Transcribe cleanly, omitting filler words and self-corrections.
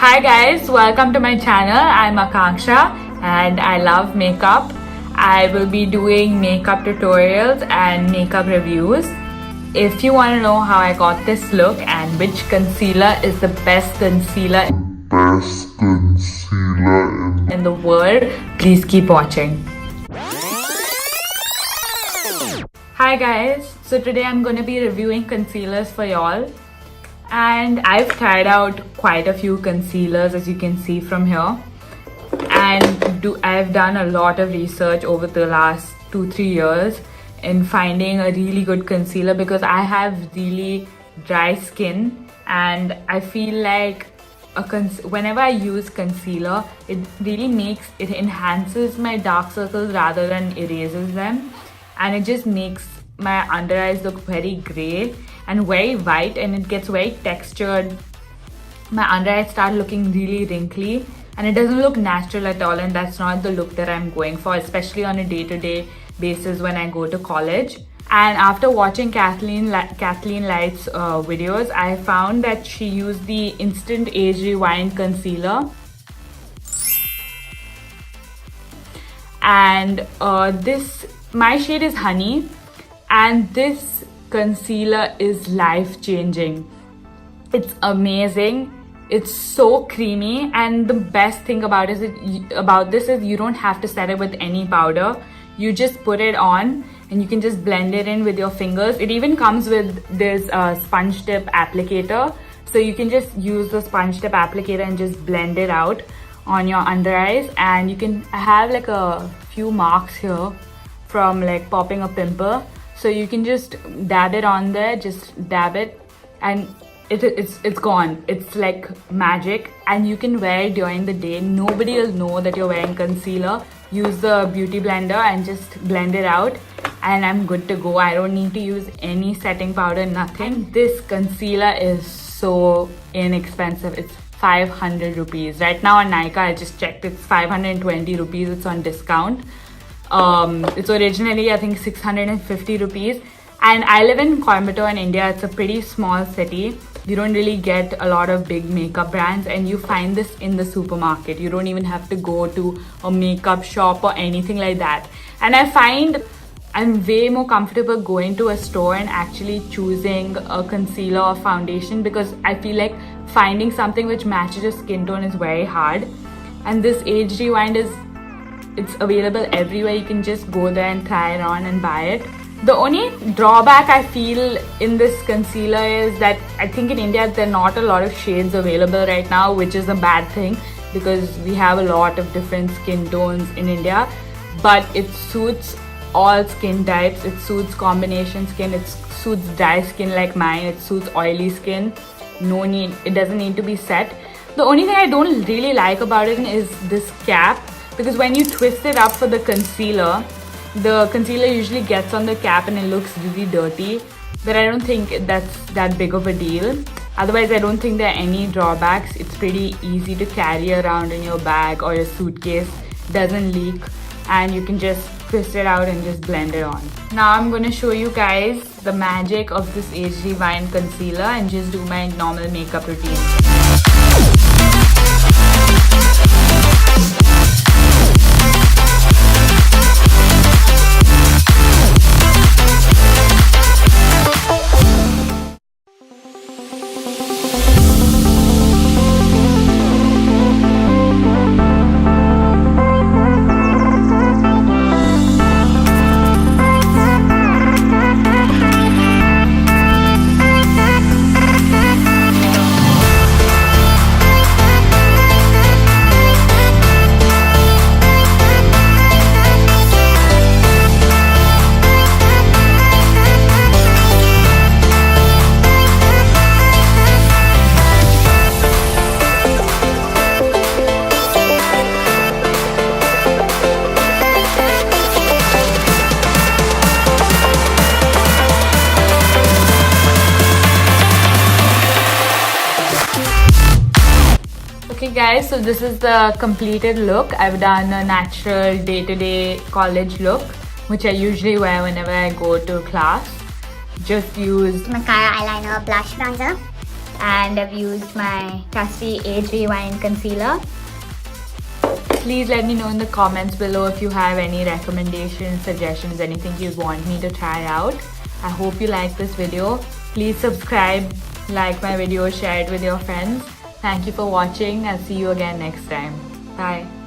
Hi guys, welcome to my channel. I'm Akanksha and I love makeup. I will be doing makeup tutorials and makeup reviews. If you want to know how I got this look and which concealer is the best concealer in the world, please keep watching. Hi guys, so today I'm going to be reviewing concealers for y'all. And I've tried out quite a few concealers, as you can see from here, and I've done a lot of research over the last 2-3 years in finding a really good concealer because I have really dry skin and I feel like whenever I use concealer, it really enhances my dark circles rather than erases them, and it just makes my under eyes look very grey and very white, and it gets very textured. My under eyes start looking really wrinkly and it doesn't look natural at all, and that's not the look that I'm going for, especially on a day-to-day basis when I go to college. And after watching Kathleen Light's videos, I found that she used the Instant Age Rewind Concealer. And my shade is Honey, and this concealer is life-changing. It's amazing. It's so creamy, and the best thing about this is you don't have to set it with any powder. You just put it on and you can just blend it in with your fingers. It even comes with this sponge tip applicator, so you can just use the sponge tip applicator and just blend it out on your under eyes, and you can have like a few marks here from like popping a pimple. So you can just dab it on there, just dab it, and it's gone. It's like magic, and you can wear it during the day. Nobody will know that you're wearing concealer. Use the beauty blender and just blend it out, and I'm good to go. I don't need to use any setting powder, nothing. This concealer is so inexpensive. It's 500 rupees. Right now on Nykaa, I just checked, it's 520 rupees. It's on discount. It's originally I think 650 rupees, and I live in Coimbatore in India. It's a pretty small city. You don't really get a lot of big makeup brands, and you find this in the supermarket. You don't even have to go to a makeup shop or anything like that. And I find I'm way more comfortable going to a store and actually choosing a concealer or foundation, because I feel like finding something which matches your skin tone is very hard. And this Age Rewind it's available everywhere. You can just go there and try it on and buy it. The only drawback I feel in this concealer is that I think in India there are not a lot of shades available right now, which is a bad thing because we have a lot of different skin tones in India. But it suits all skin types. It suits combination skin. It suits dry skin like mine. It suits oily skin. It doesn't need to be set. The only thing I don't really like about it is this cap, because when you twist it up for the concealer usually gets on the cap and it looks really dirty. But I don't think that's that big of a deal. Otherwise, I don't think there are any drawbacks. It's pretty easy to carry around in your bag or your suitcase. Doesn't leak, and you can just twist it out and just blend it on. Now I'm going to show you guys the magic of this Age Rewind concealer and just do my normal makeup routine. Okay guys, so this is the completed look. I've done a natural day-to-day college look, which I usually wear whenever I go to class. Just use mascara, eyeliner, blush, bronzer. and I've used my trusty Age Rewind concealer. Please let me know in the comments below if you have any recommendations, suggestions, anything you want me to try out. I hope you like this video. Please subscribe, like my video, share it with your friends. Thank you for watching. I'll see you again next time. Bye.